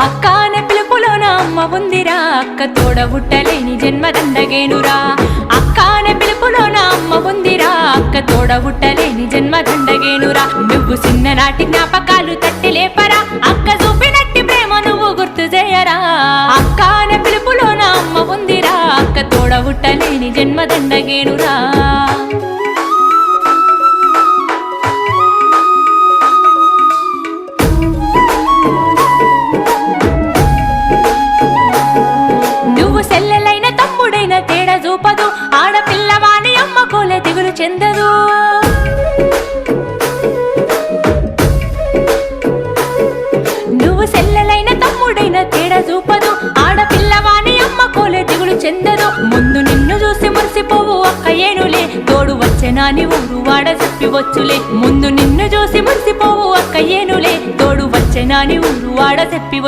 అక్క అనే పిలుపులోన అమ్మ ఉందిరా, అక్క తోడబుట్టలేని జన్మదండగేనురా. అక్క అనే పిలుపులోన అమ్మ ఉందిరా, అక్క తోడబుట్టలేని జన్మదండగేనురా. నువ్వు చిన్ననాటి జ్ఞాపకాలు తట్టి లేపరా, అక్క చూపినట్టి ప్రేమ నువ్వు గుర్తు చేయరా. అక్క అనే పిలుపులోన అమ్మ ఉందిరా, అక్క తోడబుట్టలేని జన్మదండగేనురా. సెల్లెలైన తమ్ముడైన తేడా చూపదు, ఆడపిల్లవాని అమ్మ కోలే దిగులు చెందదు. నువ్వు సెల్లెలైన తమ్ముడైన తేడా చూపదు, ఆడపిల్లవాని అమ్మ కోలే దిగులు చెందదు. ముందు నిన్ను చూసి మురిసిపోవు అక్క ఏనులే, తోడు వచ్చెనాని ఊరు వాడ చెప్పివచ్చులే. ముందు నిన్ను చూసి మురిసిపోవు అక్క ఏనులే, తోడు వచ్చెనాని ఊరు వాడ చెప్పి